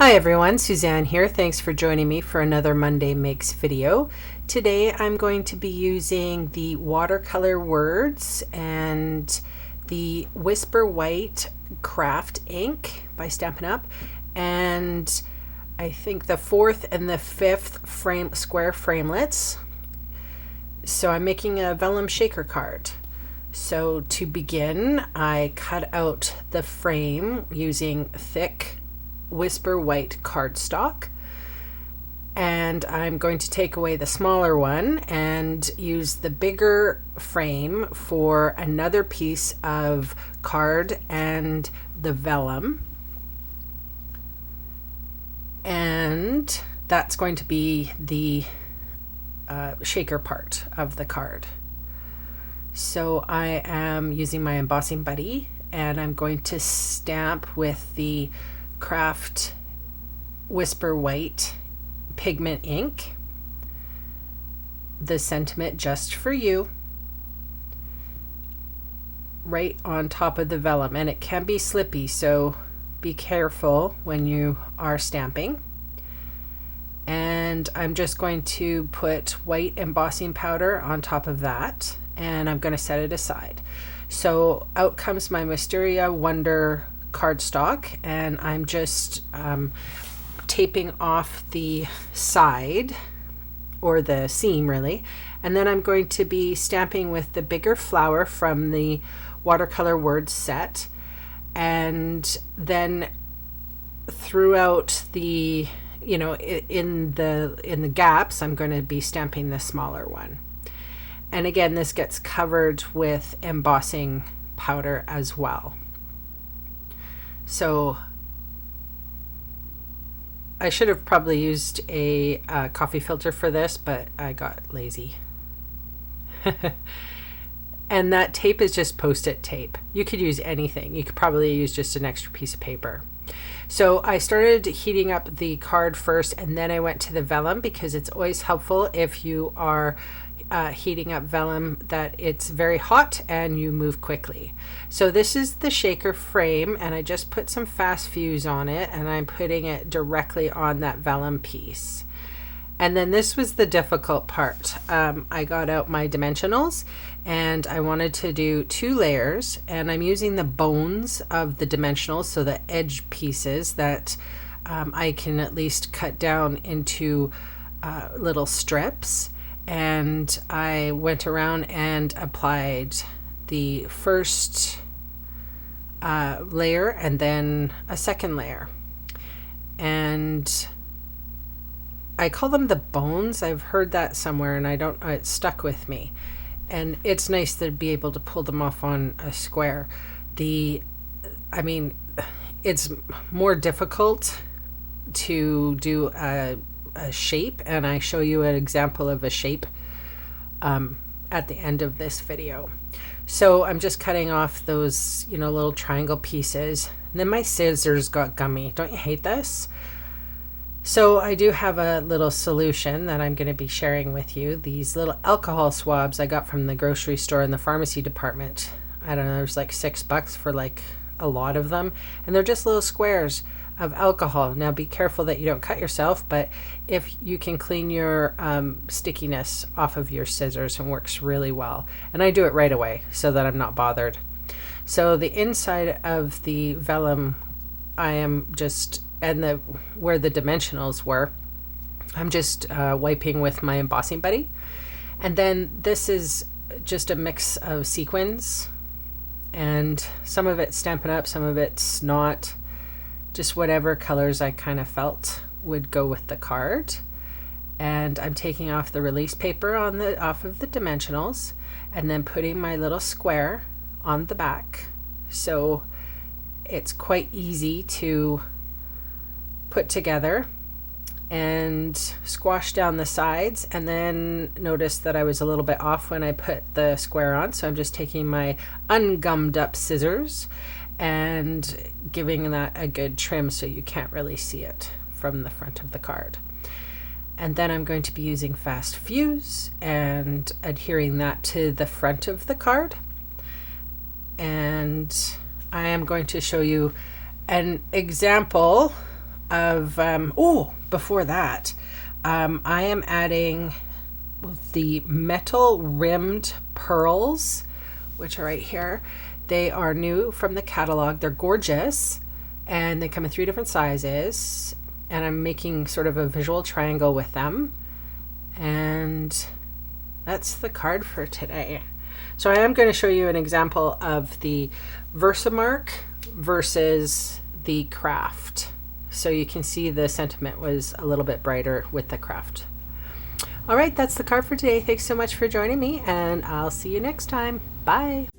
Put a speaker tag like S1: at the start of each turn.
S1: Hi everyone, SuNN here. Thanks for joining me for another Monday Makes video. Today I'm going to be using the watercolor words and the Whisper White craft ink by Stampin' Up, and I think the 4th and the 5th square framelits. So I'm making a vellum shaker card. So to begin, I cut out the frame using thick Whisper White cardstock, and I'm going to take away the smaller one and use the bigger frame for another piece of card and the vellum, and that's going to be the shaker part of the card. So I am using my embossing buddy, and I'm going to stamp with the Craft Whisper White pigment ink the sentiment "just for you" right on top of the vellum, and it can be slippy, so be careful when you are stamping. And I'm just going to put white embossing powder on top of that, and I'm going to set it aside. So out comes my Mysteria Wonder cardstock, and I'm just taping off the side, or the seam really, and then I'm going to be stamping with the bigger flower from the watercolor words set, and then throughout the in the gaps I'm going to be stamping the smaller one. And again, this gets covered with embossing powder as well. So I should have probably used a coffee filter for this, but I got lazy. And that tape is just Post-it tape. You could use anything. You could probably use just an extra piece of paper. So I started heating up the card first, and then I went to the vellum, because it's always helpful if you are heating up vellum that it's very hot and you move quickly. So this is the shaker frame, and I just put some fast fuse on it, and I'm putting it directly on that vellum piece. And then this was the difficult part. I got out my dimensionals, and I wanted to do 2 layers, and I'm using the bones of the dimensionals, so the edge pieces that I can at least cut down into little strips. And I went around and applied the first layer and then a second layer. And I call them the bones. I've heard that somewhere, and it stuck with me. And it's nice to be able to pull them off on a square. It's more difficult to do a shape, and I show you an example of a shape at the end of this video. So I'm just cutting off those little triangle pieces, and then my scissors got gummy. Don't you hate this? So I do have a little solution that I'm going to be sharing with you. These little alcohol swabs I got from the grocery store in the pharmacy department. I don't know, there's like $6 for like a lot of them, and they're just little squares of alcohol. Now be careful that you don't cut yourself, but if you can clean your stickiness off of your scissors, and works really well. And I do it right away so that I'm not bothered. So the inside of the vellum, I am just, and where the dimensionals were, I'm just wiping with my embossing buddy. And then this is just a mix of sequins, and some of it's Stampin' Up, some of it's not. Just whatever colors I kind of felt would go with the card. And I'm taking off the release paper off of the dimensionals, and then putting my little square on the back. So it's quite easy to put together and squash down the sides. And then notice that I was a little bit off when I put the square on, so I'm just taking my ungummed up scissors and giving that a good trim so you can't really see it from the front of the card. And then I'm going to be using fast fuse and adhering that to the front of the card. And I am going to show you an example of, before that, I am adding the metal rimmed pearls, which are right here. They are new from the catalog. They're gorgeous, and they come in 3 different sizes, and I'm making sort of a visual triangle with them. And that's the card for today. So I am going to show you an example of the Versamark versus the craft, so you can see the sentiment was a little bit brighter with the craft. All right, that's the card for today. Thanks so much for joining me, and I'll see you next time. Bye.